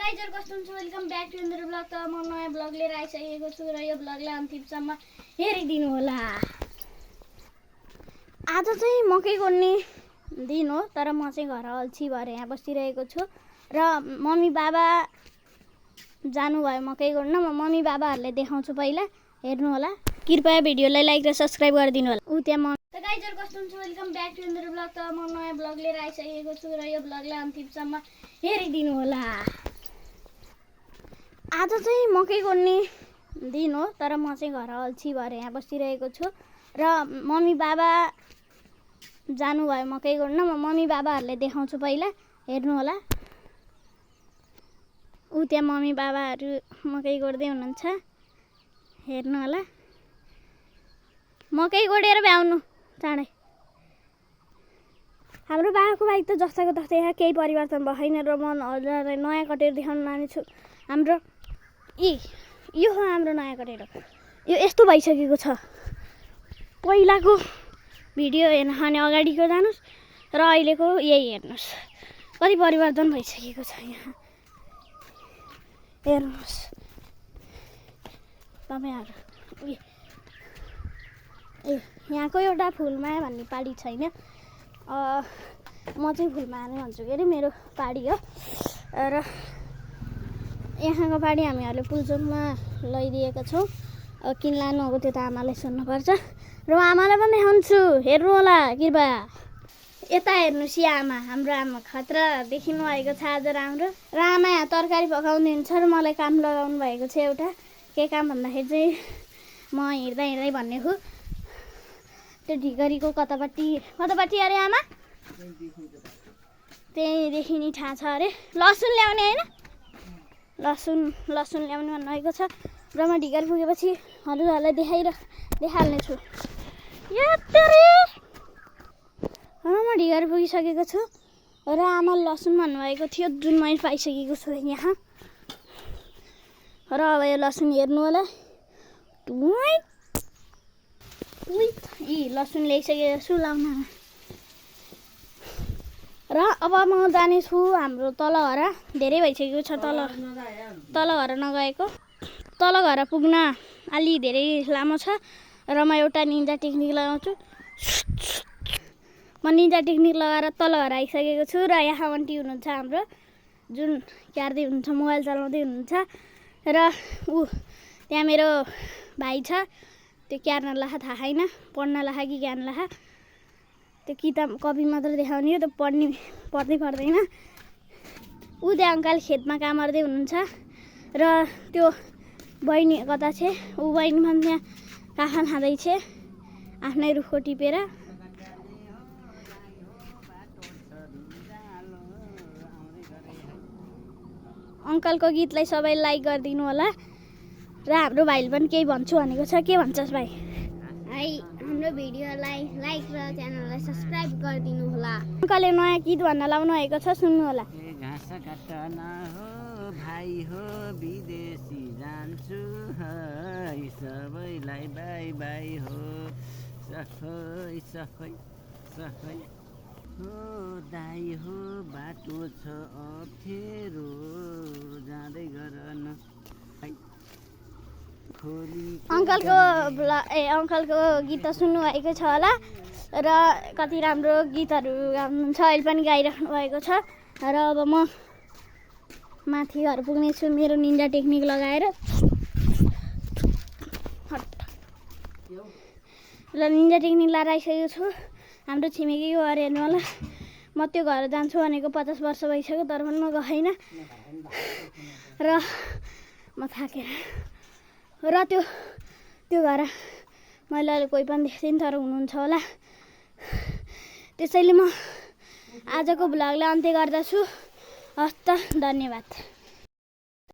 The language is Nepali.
गाइजहरु कस्तो हुनुहुन्छ वेलकम ब्याक टु मेरो ब्लग। त म नयाँ ब्लग लिएर आइसकेको छु र यो ब्लगलाई अन्तिमसम्म हेरिदिनु होला। आज चाहिँ मकै गोड्ने दिन हो, तर म चाहिँ घर अल्छी भएर यहाँ बसिरहेको छु र मम्मी बाबा जानुभयो मकै गोड्न। म मम्मी बाबाहरूलाई देखाउँछु, पहिला हेर्नु होला। कृपया भिडियोलाई लाइक र सब्स्क्राइब गरिदिनु होला। त्यहाँ त गाइजहरु कस्तो हुनुहुन्छ वेलकम ब्याक टु मेरो ब्लग। त म नयाँ ब्लग लिएर आइसकेको छु र यो ब्लगलाई अन्तिमसम्म हेरिदिनु होला। आज चाहिँ मकै गोड्ने दिन हो, तर म चाहिँ घर अल्छी भएर यहाँ बसिरहेको छु र मम्मी बाबा जानुभयो मकै गोड्न। म मम्मी बाबाहरूलाई देखाउँछु, पहिला हेर्नु होला। त्यहाँ मम्मी बाबाहरू मकै गोड्दै हुनुहुन्छ, हेर्नु होला। मकै गोडेर भ्याउनु चाँडै। हाम्रो बाबाको बाइक त जस्ताको तस्तै यहाँ केही परिवर्तन भएन र म हजुरलाई नयाँ कटेर देखाउन लानेछु। हाम्रो यो हो हाम्रो नयाँ कटेर। यो यस्तो भइसकेको छ। पहिलाको भिडियो हेर्न खाने अगाडिको जानुहोस् र अहिलेको यही हेर्नुहोस्, कति परिवर्तन भइसकेको छ। यहाँ हेर्नुहोस् तपाईँहरू। यहाँको एउटा फुलमाया भन्ने पाडी छैन। म चाहिँ फुलमाया नै भन्छु, के अरे मेरो पाडी हो। र यहाँको पाडी हामीहरूले पुलचोकमा लैदिएका छौँ। किन लानु अब त्यो त आमालाई सोध्नुपर्छ र म आमालाई पनि देखाउँछु, हेर्नु होला कृपया। यता हेर्नुहोस्, या आमा, हाम्रो आमा खतरा देखिनु भएको छ आज राम्रो। र आमा यहाँ तरकारी पकाउँदै हुन्छ र मलाई काम लगाउनु भएको छ एउटा। के काम भन्दाखेरि चाहिँ म हिँड्दा हिँड्दै भन्ने हो, त्यो ढिगरीको कतापट्टि अरे आमा, त्यहीँदेखि नि थाहा छ अरे। लसुन ल्याउने होइन, लसुन ल्याउने भन्नुभएको छ र म ढिगर पुगेपछि हजुरहरूलाई देखाइहाल्नेछु। म ढिगर पुगिसकेको छु र आमा लसुन भन्नुभएको थियो, जुन मैले पाइसकेको छु यहाँ। र अब यो लसुन हेर्नु होला। लसुन ल्याइसकेको छु, लाउन। र अब म जानेछु हाम्रो तल घर। धेरै भइसकेको छ तल घर नगएको। तल घर पुग्न अलि धेरै लामो छ र म एउटा निन्जा टेक्निक लगाउँछु। म निन्जा टेक्निक लगाएर तल घर आइसकेको छु र यहाँ आन्टी हुनुहुन्छ हाम्रो, जुन क्यार्दै हुनुहुन्छ, मोबाइल चलाउँदै हुनुहुन्छ। र त्यहाँ मेरो भाइ छ, त्यो क्यार्न लाहा थाहा छैन, पढ्न लाहा कि ज्ञान लाहा। त्यो किताब कपी मात्र देखाउने हो, त्यो पढ्दै पर्दैन। त्यहाँ अङ्कल खेतमा काम गर्दै हुनुहुन्छ र त्यो बहिनी कता छ, बहिनी पनि त्यहाँ काखा खाँदैछ आफ्नै रुखको टिपेर। अङ्कलको गीतलाई सबै लाइक गरिदिनु होला र हाम्रो भाइले पनि केही भन्छु भनेको छ। के भन्छस् भाइ? हाम्रो भिडियोलाई लाइक र च्यानललाई सब्स्क्राइब गरिदिनु होला। अङ्कलले नयाँ गीत भन्न लाउनु भएको छ, सुन्नु होला। घाँस काट्न हो भाइ हो विदेशी जान्छु, सबैलाई बाई बाई हो, सखै हो दाइ हो, बाटो छ अप्ठ्यारो जाँदै गर न। अङ्कलको गीत त सुन्नु भएको छ होला र कति राम्रो गीतहरू गाउनुहुन्छ, अहिले पनि गाइराख्नु भएको छ। र अब म माथि घर पुग्नेछु मेरो निन्जा टेक्निक लगाएर। र निन्जा टेक्निक लगाएर आइसकेको छु। हाम्रो छिमेकीको घर हेर्नु होला। म त्यो घर जान्छु भनेको 50 वर्ष भइसक्यो, तर पनि म गएन र म थाकेर। र त्यो घर मैले अहिले कोही पनि देख्दिनँ, तर हुनुहुन्छ होला। त्यसैले म आजको भ्लगलाई अन्त्य गर्दछु। हस्त, धन्यवाद।